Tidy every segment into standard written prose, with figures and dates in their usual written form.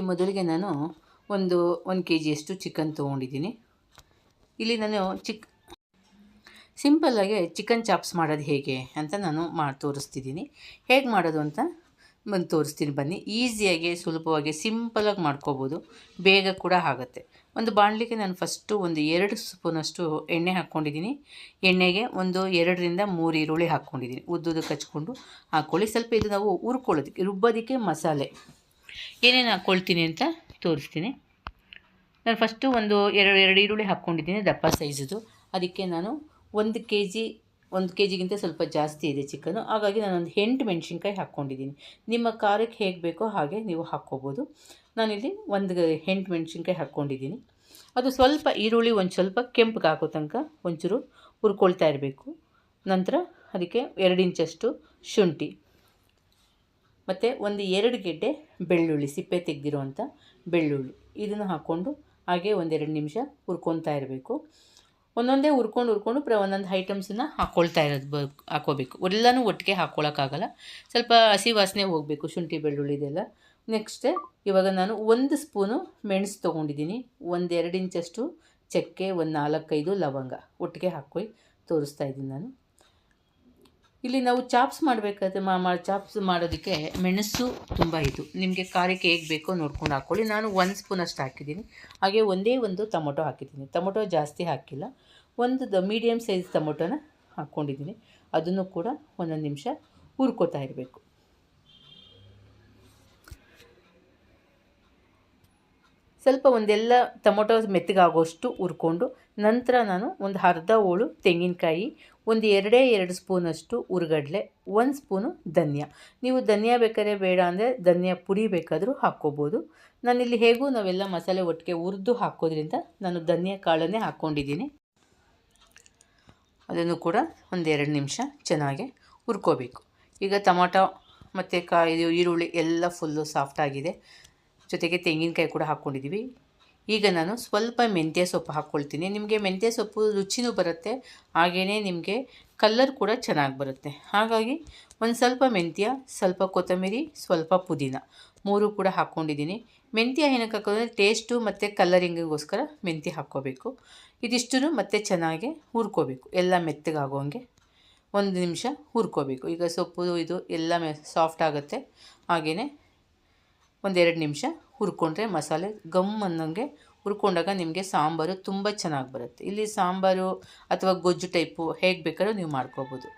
ಇಲ್ಲಿ ಮೊದಲಿಗೆ ನಾನು ಒಂದು 1 kg ಅಷ್ಟು ಚಿಕನ್ ತೊಗೊಂಡಿದ್ದೀನಿ. ಇಲ್ಲಿ ನಾನು ಸಿಂಪಲ್ಲಾಗಿ ಚಿಕನ್ ಚಾಪ್ಸ್ ಮಾಡೋದು ಹೇಗೆ ಅಂತ ನಾನು ತೋರಿಸ್ತಿದ್ದೀನಿ. ಹೇಗೆ ಮಾಡೋದು ಅಂತ ತೋರಿಸ್ತೀನಿ ಬನ್ನಿ. ಈಸಿಯಾಗಿ ಸುಲಭವಾಗಿ ಸಿಂಪಲಾಗಿ ಮಾಡ್ಕೋಬೋದು, ಬೇಗ ಕೂಡ ಆಗುತ್ತೆ. ಒಂದು ಬಾಣಲಿಗೆ ನಾನು ಫಸ್ಟು ಒಂದು 2 ಸ್ಪೂನಷ್ಟು ಎಣ್ಣೆ ಹಾಕ್ಕೊಂಡಿದ್ದೀನಿ. ಎಣ್ಣೆಗೆ ಒಂದು 2ರಿಂದ 3 ಈರುಳ್ಳಿ ಹಾಕ್ಕೊಂಡಿದ್ದೀನಿ. ಉದ್ದುದಕ್ಕೆ ಹಚ್ಕೊಂಡು ಹಾಕ್ಕೊಳ್ಳಿ. ಸ್ವಲ್ಪ ಇದು ನಾವು ಹುರ್ಕೊಳ್ಳೋದಕ್ಕೆ ರುಬ್ಬೋದಕ್ಕೆ ಮಸಾಲೆ ಏನೇನು ಹಾಕ್ಕೊಳ್ತೀನಿ ಅಂತ ತೋರಿಸ್ತೀನಿ. ನಾನು ಫಸ್ಟು ಒಂದು 2 ಈರುಳ್ಳಿ ಹಾಕ್ಕೊಂಡಿದ್ದೀನಿ, ದಪ್ಪ ಸೈಜದು. ಅದಕ್ಕೆ ನಾನು 1 kg ಗಿಂತ ಸ್ವಲ್ಪ ಜಾಸ್ತಿ ಇದೆ ಚಿಕನ್ನು, ಹಾಗಾಗಿ ನಾನೊಂದು 8 ಮೆಣಸಿನ್ಕಾಯಿ ಹಾಕ್ಕೊಂಡಿದ್ದೀನಿ. ನಿಮ್ಮ ಖಾರಕ್ಕೆ ಹೇಗೆ ಬೇಕೋ ಹಾಗೆ ನೀವು ಹಾಕ್ಕೋಬೋದು. ನಾನಿಲ್ಲಿ 8 ಮೆಣಸಿನ್ಕಾಯಿ ಹಾಕ್ಕೊಂಡಿದ್ದೀನಿ. ಅದು ಸ್ವಲ್ಪ ಈರುಳ್ಳಿ ಒಂದು ಸ್ವಲ್ಪ ಕೆಂಪಗೆ ಹಾಕೋ ತನಕ ಒಂಚೂರು ಹುರ್ಕೊಳ್ತಾ ಇರಬೇಕು. ನಂತರ ಅದಕ್ಕೆ 2 ಇಂಚಷ್ಟು ಶುಂಠಿ ಮತ್ತು ಒಂದು 2 ಗೆಡ್ಡೆ ಬೆಳ್ಳುಳ್ಳಿ, ಸಿಪ್ಪೆ ತೆಗೆದಿರೋ ಅಂಥ ಬೆಳ್ಳುಳ್ಳಿ, ಇದನ್ನು ಹಾಕ್ಕೊಂಡು ಹಾಗೆ 1-2 ನಿಮಿಷ ಹುರ್ಕೊತಾ ಇರಬೇಕು. ಒಂದೊಂದೇ ಹುರ್ಕೊಂಡು ಒಂದೊಂದು ಐಟಮ್ಸನ್ನು ಹಾಕ್ಕೋಬೇಕು. ಎಲ್ಲನೂ ಒಟ್ಟಿಗೆ ಹಾಕ್ಕೊಳ್ಳೋಕ್ಕಾಗಲ್ಲ, ಸ್ವಲ್ಪ ಹಸಿ ವಾಸನೆ ಹೋಗಬೇಕು ಶುಂಠಿ ಬೆಳ್ಳುಳ್ಳಿದೆಲ್ಲ. ನೆಕ್ಸ್ಟ್ ಇವಾಗ ನಾನು 1 ಸ್ಪೂನು ಮೆಣಸು ತೊಗೊಂಡಿದ್ದೀನಿ, 1-2 ಇಂಚಷ್ಟು ಚಕ್ಕೆ, ಒಂದು 4-5 ಲವಂಗ ಒಟ್ಟಿಗೆ ಹಾಕ್ಕೊಂಡು ತೋರಿಸ್ತಾ ಇದ್ದೀನಿ ನಾನು. ಇಲ್ಲಿ ನಾವು ಚಾಪ್ಸ್ ಮಾಡಬೇಕಾದ್ರೆ ಚಾಪ್ಸ್ ಮಾಡೋದಕ್ಕೆ ಮೆಣಸು ತುಂಬ ಇದು ನಿಮಗೆ ಖಾರಕ್ಕೆ ಹೇಗೆ ಬೇಕೋ ನೋಡ್ಕೊಂಡು ಹಾಕ್ಕೊಳ್ಳಿ. ನಾನು 1 ಸ್ಪೂನಷ್ಟು ಹಾಕಿದ್ದೀನಿ. ಹಾಗೆ ಒಂದು ಟೊಮೊಟೊ ಹಾಕಿದ್ದೀನಿ. ಟೊಮೊಟೊ ಜಾಸ್ತಿ ಹಾಕಿಲ್ಲ, ಒಂದು ಮೀಡಿಯಮ್ ಸೈಜ್ ಟೊಮೊಟೊನ ಹಾಕ್ಕೊಂಡಿದ್ದೀನಿ. ಅದನ್ನು ಕೂಡ ಒಂದೊಂದು ನಿಮಿಷ ಹುರ್ಕೋತಾ ಇರಬೇಕು. ಸ್ವಲ್ಪ ಒಂದೆಲ್ಲ ಟೊಮೊಟೊ ಮೆತ್ತಗಾಗೋಷ್ಟು ಹುರ್ಕೊಂಡು ನಂತರ ನಾನು ಒಂದು ಅರ್ಧ ಹೋಳು ತೆಂಗಿನಕಾಯಿ, ಒಂದು 2 ಸ್ಪೂನಷ್ಟು ಹುರ್ಗಡ್ಲೆ, 1 ಸ್ಪೂನು ಧನಿಯಾ. ನೀವು ಧನಿಯಾ ಬೇಕಾದ್ರೆ ಬೇಡ ಅಂದರೆ ಧನಿಯಾ ಪುಡಿ ಬೇಕಾದರೂ ಹಾಕ್ಕೋಬೋದು. ನಾನಿಲ್ಲಿ ಹೇಗೂ ನಾವೆಲ್ಲ ಮಸಾಲೆ ಒಟ್ಟಿಗೆ ಹುರಿದು ಹಾಕೋದ್ರಿಂದ ನಾನು ಧನಿಯಾ ಕಾಳನ್ನೇ ಹಾಕ್ಕೊಂಡಿದ್ದೀನಿ. ಅದನ್ನು ಕೂಡ 1-2 ನಿಮಿಷ ಚೆನ್ನಾಗಿ ಹುರ್ಕೋಬೇಕು. ಈಗ ಟೊಮೊಟೊ ಮತ್ತು ಈರುಳ್ಳಿ ಎಲ್ಲ ಫುಲ್ಲು ಸಾಫ್ಟಾಗಿದೆ, ಜೊತೆಗೆ ತೆಂಗಿನಕಾಯಿ ಕೂಡ ಹಾಕ್ಕೊಂಡಿದ್ದೀವಿ. ಈಗ ನಾನು ಸ್ವಲ್ಪ ಮೆಂತ್ಯ ಸೊಪ್ಪು ಹಾಕ್ಕೊಳ್ತೀನಿ. ನಿಮಗೆ ಮೆಂತ್ಯ ಸೊಪ್ಪು ರುಚಿನೂ ಬರುತ್ತೆ, ಹಾಗೆಯೇ ನಿಮಗೆ ಕಲ್ಲರ್ ಕೂಡ ಚೆನ್ನಾಗಿ ಬರುತ್ತೆ. ಹಾಗಾಗಿ ಒಂದು ಸ್ವಲ್ಪ ಮೆಂತ್ಯ, ಸ್ವಲ್ಪ ಕೊತ್ತಂಬರಿ, ಸ್ವಲ್ಪ ಪುದೀನ 3 ಕೂಡ ಹಾಕ್ಕೊಂಡಿದ್ದೀನಿ. ಮೆಂತ್ಯ ಏನಕ್ಕೆ ಹಾಕೋದ್ರೆ ಟೇಸ್ಟು ಮತ್ತು ಕಲ್ಲರಿಂಗಿಗೋಸ್ಕರ ಮೆಂತ್ಯ ಹಾಕ್ಕೋಬೇಕು. ಇದಿಷ್ಟು ಮತ್ತೆ ಚೆನ್ನಾಗಿ ಹುರ್ಕೋಬೇಕು, ಎಲ್ಲ ಮೆತ್ತಗಾಗೋಂಗೆ 1 ನಿಮಿಷ ಹುರ್ಕೋಬೇಕು. ಈಗ ಸೊಪ್ಪು ಇದು ಎಲ್ಲ ಸಾಫ್ಟ್ ಆಗುತ್ತೆ. ಹಾಗೆಯೇ 1-2 ನಿಮಿಷ ಹುರ್ಕೊಂಡ್ರೆ ಮಸಾಲೆ ಗಮ್ ಅನ್ನೋಂಗೆ ಹುರ್ಕೊಂಡಾಗ ನಿಮಗೆ ಸಾಂಬಾರು ತುಂಬ ಚೆನ್ನಾಗಿ ಬರುತ್ತೆ. ಇಲ್ಲಿ ಸಾಂಬಾರು ಅಥವಾ ಗೊಜ್ಜು ಟೈಪು ಹೇಗೆ ಬೇಕಾದ್ರೂ ನೀವು ಮಾಡ್ಕೋಬೋದು.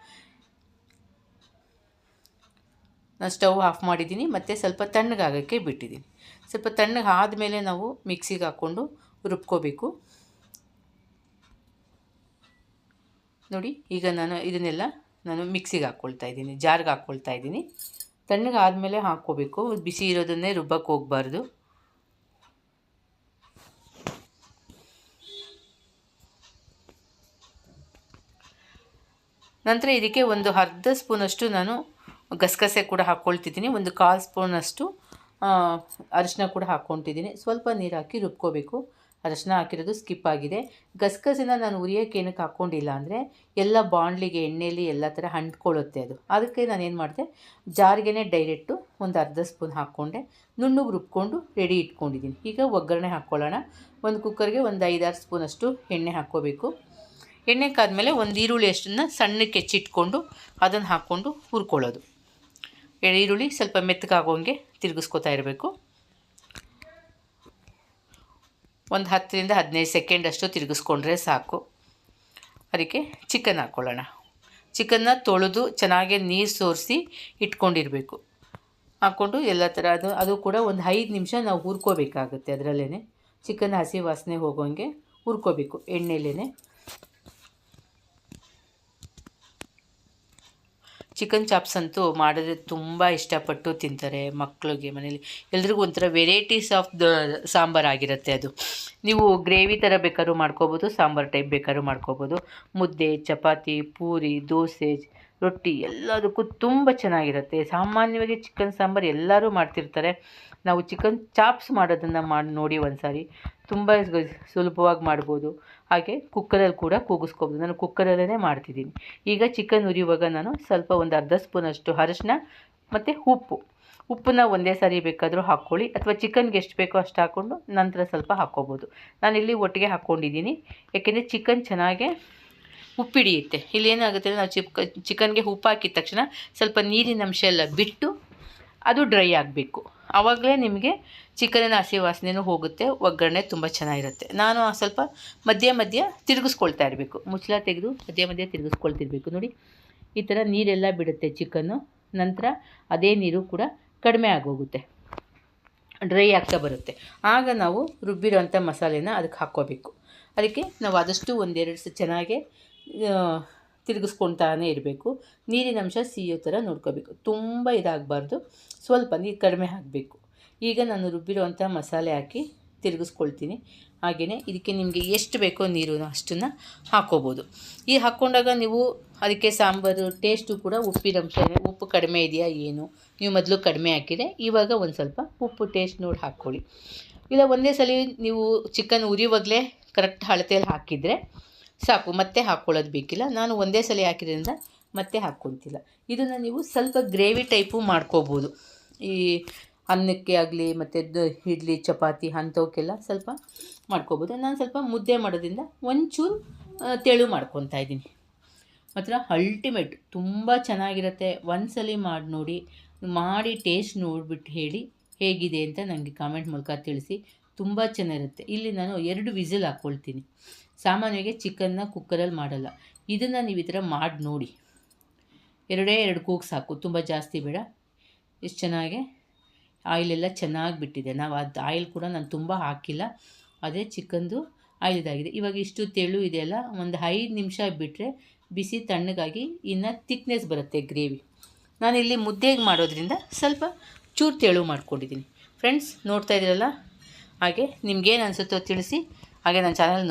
ನಾನು ಸ್ಟವ್ ಆಫ್ ಮಾಡಿದ್ದೀನಿ ಮತ್ತು ಸ್ವಲ್ಪ ತಣ್ಣಗಾಗೋಕ್ಕೆ ಬಿಟ್ಟಿದ್ದೀನಿ. ಸ್ವಲ್ಪ ತಣ್ಣಗೆ ಆದಮೇಲೆ ನಾವು ಮಿಕ್ಸಿಗೆ ಹಾಕ್ಕೊಂಡು ರುಬ್ಕೋಬೇಕು. ನೋಡಿ, ಈಗ ನಾನು ಇದನ್ನೆಲ್ಲ ಮಿಕ್ಸಿಗೆ ಹಾಕ್ಕೊಳ್ತಾ ಇದ್ದೀನಿ, ಜಾರ್ಗೆ ಹಾಕ್ಕೊಳ್ತಾ ಇದ್ದೀನಿ. ತಣ್ಣಗೆ ಆದಮೇಲೆ ಹಾಕ್ಕೋಬೇಕು, ಬಿಸಿ ಇರೋದನ್ನೇ ರುಬ್ಬಕ್ಕೆ ಹೋಗಬಾರ್ದು. ನಂತರ ಇದಕ್ಕೆ ಒಂದು ಅರ್ಧ ಸ್ಪೂನಷ್ಟು ನಾನು ಗಸಗಸೆ ಕೂಡ ಹಾಕ್ಕೊಳ್ತಿದ್ದೀನಿ, ಒಂದು 1/4 ಸ್ಪೂನಷ್ಟು ಅರಿಶಿನ ಕೂಡ ಹಾಕ್ಕೊತಿದ್ದೀನಿ. ಸ್ವಲ್ಪ ನೀರು ಹಾಕಿ ರುಬ್ಕೋಬೇಕು. ಅರಿಶಿನ ಹಾಕಿರೋದು ಸ್ಕಿಪ್ ಆಗಿದೆ. ಗಸಗಸೆನ ನಾನು ಉರಿಯೋಕ್ಕೆ ಏನಕ್ಕೆ ಹಾಕ್ಕೊಂಡಿಲ್ಲ ಅಂದರೆ ಎಲ್ಲ ಬಾಣಲಿಗೆ ಎಣ್ಣೆಯಲ್ಲಿ ಎಲ್ಲ ಥರ ಅಂಟ್ಕೊಳ್ಳುತ್ತೆ ಅದು. ಅದಕ್ಕೆ ನಾನೇನು ಮಾಡಿದೆ, ಜಾರ್ಗೆ ಡೈರೆಕ್ಟು ಒಂದು ಅರ್ಧ ಸ್ಪೂನ್ ಹಾಕ್ಕೊಂಡೆ, ನುಣ್ಣಗೆ ರುಬ್ಕೊಂಡು ರೆಡಿ ಇಟ್ಕೊಂಡಿದ್ದೀನಿ. ಈಗ ಒಗ್ಗರಣೆ ಹಾಕ್ಕೊಳ್ಳೋಣ. ಒಂದು ಕುಕ್ಕರ್ಗೆ ಒಂದು 5-6 ಸ್ಪೂನಷ್ಟು ಎಣ್ಣೆ ಹಾಕ್ಕೋಬೇಕು. ಎಣ್ಣೆ ಕಾದ್ಮೇಲೆ ಒಂದು ಈರುಳ್ಳಿ ಅಷ್ಟನ್ನು ಸಣ್ಣಕ್ಕೆ ಹೆಚ್ಚಿಟ್ಕೊಂಡು ಅದನ್ನು ಹಾಕ್ಕೊಂಡು ಹುರ್ಕೊಳ್ಳೋದು. ಈರುಳ್ಳಿ ಸ್ವಲ್ಪ ಮೆತ್ತಗಾಗೋಂಗೆ ತಿರುಗಿಸ್ಕೊತಾ ಇರಬೇಕು. ಒಂದು 10ರಿಂದ 15 ಸೆಕೆಂಡ್ ಅಷ್ಟು ತಿರುಗಿಸ್ಕೊಂಡ್ರೆ ಸಾಕು. ಅದಕ್ಕೆ ಚಿಕನ್ ಹಾಕ್ಕೊಳ್ಳೋಣ. ಚಿಕನ್ನ ತೊಳೆದು ಚೆನ್ನಾಗಿ ನೀರು ಸೋರಿಸಿ ಇಟ್ಕೊಂಡಿರಬೇಕು. ಹಾಕ್ಕೊಂಡು ಎಲ್ಲ ಥರ ಅದು ಕೂಡ ಒಂದು 5 ನಿಮಿಷ ನಾವು ಹುರ್ಕೋಬೇಕಾಗುತ್ತೆ. ಅದರಲ್ಲೇ ಚಿಕನ್ ಹಸಿ ವಾಸನೆ ಹೋಗೋಂಗೆ ಹುರ್ಕೋಬೇಕು ಎಣ್ಣೆಲೇ. ಚಿಕನ್ ಚಾಪ್ಸ್ ಅಂತೂ ಮಾಡಿದ್ರೆ ತುಂಬ ಇಷ್ಟಪಟ್ಟು ತಿಂತಾರೆ ಮಕ್ಕಳಿಗೆ. ಮನೇಲಿ ಎಲ್ರಿಗೂ ಒಂಥರ ವೆರೈಟೀಸ್ ಆಫ್ ಸಾಂಬಾರು ಆಗಿರುತ್ತೆ ಅದು. ನೀವು ಗ್ರೇವಿ ಥರ ಬೇಕಾದ್ರೂ ಮಾಡ್ಕೋಬೋದು, ಸಾಂಬಾರು ಟೈಪ್ ಬೇಕಾದ್ರೂ ಮಾಡ್ಕೋಬೋದು. ಮುದ್ದೆ, ಚಪಾತಿ, ಪೂರಿ, ದೋಸೆ, ರೊಟ್ಟಿ ಎಲ್ಲದಕ್ಕೂ ತುಂಬ ಚೆನ್ನಾಗಿರುತ್ತೆ. ಸಾಮಾನ್ಯವಾಗಿ ಚಿಕನ್ ಸಾಂಬಾರು ಎಲ್ಲರೂ ಮಾಡ್ತಿರ್ತಾರೆ. ನಾವು ಚಿಕನ್ ಚಾಪ್ಸ್ ಮಾಡೋದನ್ನು ಮಾಡಿ ನೋಡಿ ಒಂದು ಸಾರಿ, ತುಂಬ ಸುಲಭವಾಗಿ ಮಾಡ್ಬೋದು. ಹಾಗೆ ಕುಕ್ಕರಲ್ಲಿ ಕೂಡ ಕೂಗಿಸ್ಕೋಬೋದು. ನಾನು ಕುಕ್ಕರಲ್ಲೇ ಮಾಡ್ತಿದ್ದೀನಿ. ಈಗ ಚಿಕನ್ ಉರಿಯುವಾಗ ನಾನು ಸ್ವಲ್ಪ ಒಂದು ಅರ್ಧ ಸ್ಪೂನಷ್ಟು ಅರಿಶಿನ ಮತ್ತು ಉಪ್ಪನ್ನ ಒಂದೇ ಸಾರಿ ಬೇಕಾದರೂ ಹಾಕ್ಕೊಳ್ಳಿ, ಅಥವಾ ಚಿಕನ್ಗೆ ಎಷ್ಟು ಬೇಕೋ ಅಷ್ಟು ಹಾಕ್ಕೊಂಡು ನಂತರ ಸ್ವಲ್ಪ ಹಾಕ್ಕೋಬೋದು. ನಾನಿಲ್ಲಿ ಒಟ್ಟಿಗೆ ಹಾಕ್ಕೊಂಡಿದ್ದೀನಿ, ಏಕೆಂದರೆ ಚಿಕನ್ ಚೆನ್ನಾಗೆ ಉಪ್ಪಿಡಿಯುತ್ತೆ. ಇಲ್ಲಿ ಏನಾಗುತ್ತೆ ಅಂದರೆ ನಾವು ಚಿಕನ್ಗೆ ಉಪ್ಪು ಹಾಕಿದ ತಕ್ಷಣ ಸ್ವಲ್ಪ ನೀರಿನ ಅಂಶ ಎಲ್ಲ ಬಿಟ್ಟು ಅದು ಡ್ರೈ ಆಗಬೇಕು. ಆವಾಗಲೇ ನಿಮಗೆ ಚಿಕನಿನ ಹಸಿ ವಾಸನೆಯೂ ಹೋಗುತ್ತೆ, ಒಗ್ಗರಣೆ ತುಂಬ ಚೆನ್ನಾಗಿರುತ್ತೆ. ನಾನು ಸ್ವಲ್ಪ ಮಧ್ಯೆ ತಿರುಗಿಸ್ಕೊಳ್ತಾ ಇರಬೇಕು, ಮುಚ್ಚಳ ತೆಗೆದು ಮಧ್ಯೆ ತಿರುಗಿಸ್ಕೊಳ್ತಿರ್ಬೇಕು. ನೋಡಿ ಈ ಥರ ನೀರೆಲ್ಲ ಬಿಡುತ್ತೆ ಚಿಕನ್ನು. ನಂತರ ಅದೇ ನೀರು ಕೂಡ ಕಡಿಮೆ ಆಗೋಗುತ್ತೆ, ಡ್ರೈ ಆಗ್ತಾ ಬರುತ್ತೆ. ಆಗ ನಾವು ರುಬ್ಬಿರೋಂಥ ಮಸಾಲೆನ ಅದಕ್ಕೆ ಹಾಕ್ಕೋಬೇಕು. ಅದಕ್ಕೆ ನಾವು ಆದಷ್ಟು ಒಂದೆರಡು ಚೆನ್ನಾಗೆ ತಿರುಗಿಸ್ಕೊಳ್ತಾನೆ ಇರಬೇಕು. ನೀರಿನ ಅಂಶ ಸಿಯೋ ಥರ ನೋಡ್ಕೋಬೇಕು, ತುಂಬ ಇದಾಗಬಾರ್ದು, ಸ್ವಲ್ಪ ನೀರು ಕಡಿಮೆ ಹಾಕಬೇಕು. ಈಗ ನಾನು ರುಬ್ಬಿರೋವಂಥ ಮಸಾಲೆ ಹಾಕಿ ತಿರುಗಿಸ್ಕೊಳ್ತೀನಿ. ಹಾಗೆಯೇ ಇದಕ್ಕೆ ನಿಮಗೆ ಎಷ್ಟು ಬೇಕೋ ನೀರು ಅಷ್ಟನ್ನು ಹಾಕ್ಕೋಬೋದು. ಈ ಹಾಕ್ಕೊಂಡಾಗ ನೀವು ಅದಕ್ಕೆ ಸಾಂಬಾರು ಟೇಸ್ಟು ಕೂಡ ಉಪ್ಪಿನಂಶ, ಉಪ್ಪು ಕಡಿಮೆ ಇದೆಯಾ ಏನು, ನೀವು ಮೊದಲು ಕಡಿಮೆ ಹಾಕಿದರೆ ಇವಾಗ ಒಂದು ಸ್ವಲ್ಪ ಉಪ್ಪು ಟೇಸ್ಟ್ ನೋಡಿ ಹಾಕ್ಕೊಳ್ಳಿ. ಇಲ್ಲ ಒಂದೇ ಸಲ ನೀವು ಚಿಕನ್ ಉರಿಯುವಾಗಲೇ ಕರೆಕ್ಟ್ ಅಳತೆಯಲ್ಲಿ ಹಾಕಿದರೆ ಸಾಕು, ಮತ್ತೆ ಹಾಕ್ಕೊಳ್ಳೋದು ಬೇಕಿಲ್ಲ. ನಾನು ಒಂದೇ ಸಲ ಹಾಕಿದ್ರಿಂದ ಮತ್ತೆ ಹಾಕ್ಕೊತಿಲ್ಲ. ಇದನ್ನು ನೀವು ಸ್ವಲ್ಪ ಗ್ರೇವಿ ಟೈಪು ಮಾಡ್ಕೋಬೋದು. ಈ ಅನ್ನಕ್ಕೆ ಆಗಲಿ ಮತ್ತು ಇಡ್ಲಿ ಚಪಾತಿ ಅಂಥವಕ್ಕೆಲ್ಲ ಸ್ವಲ್ಪ ಮಾಡ್ಕೋಬೋದು. ನಾನು ಸ್ವಲ್ಪ ಮುದ್ದೆ ಮಾಡೋದ್ರಿಂದ ಒಂಚೂರು ತೆಳು ಮಾಡ್ಕೊತಾ ಇದ್ದೀನಿ. ಮಾತ್ರ ಅಲ್ಟಿಮೇಟ್ ತುಂಬ ಚೆನ್ನಾಗಿರುತ್ತೆ. ಒಂದ್ಸಲಿ ಮಾಡಿ ನೋಡಿ, ಮಾಡಿ ಟೇಸ್ಟ್ ನೋಡಿಬಿಟ್ಟು ಹೇಳಿ ಹೇಗಿದೆ ಅಂತ ನನಗೆ ಕಾಮೆಂಟ್ ಮೂಲಕ ತಿಳಿಸಿ. ತುಂಬ ಚೆನ್ನಾಗಿರುತ್ತೆ. ಇಲ್ಲಿ ನಾನು 2 ವಿಸಿಲ್ ಹಾಕ್ಕೊಳ್ತೀನಿ. ಸಾಮಾನ್ಯವಾಗಿ ಚಿಕನ್ನ ಕುಕ್ಕರಲ್ಲಿ ಮಾಡಲ್ಲ, ಇದನ್ನು ನೀವು ಈ ಥರ ಮಾಡಿ ನೋಡಿ. 2 ಕೂಗು ಸಾಕು, ತುಂಬ ಜಾಸ್ತಿ ಬೇಡ. ಎಷ್ಟು ಚೆನ್ನಾಗೆ ಆಯಿಲೆಲ್ಲ ಚೆನ್ನಾಗಿ ಬಿಟ್ಟಿದೆ. ನಾವು ಅದು ಆಯಿಲ್ ಕೂಡ ನಾನು ತುಂಬ ಹಾಕಿಲ್ಲ, ಅದೇ ಚಿಕನ್ದು ಆಯಿಲ್ ಇದಾಗಿದೆ. ಇವಾಗ ಇಷ್ಟು ತೆಳು ಇದೆಯಲ್ಲ, ಒಂದು 5 ನಿಮಿಷ ಬಿಟ್ಟರೆ ಬಿಸಿ ತಣ್ಣಗಾಗಿ ಇನ್ನು ತಿಕ್ನೆಸ್ ಬರುತ್ತೆ ಗ್ರೇವಿ. ನಾನಿಲ್ಲಿ ಮುದ್ದೆಗೆ ಮಾಡೋದ್ರಿಂದ ಸ್ವಲ್ಪ ಚೂರು ತೆಳು ಮಾಡ್ಕೊಂಡಿದ್ದೀನಿ. ಫ್ರೆಂಡ್ಸ್ ನೋಡ್ತಾ ಇದ್ದೀರಲ್ಲ, ಹಾಗೆ ನಿಮ್ಗೇನು ಅನಿಸುತ್ತೋ ತಿಳಿಸಿ. ಹಾಗೆ ನನ್ನ ಚಾನಲ್ ನೋಡಿ.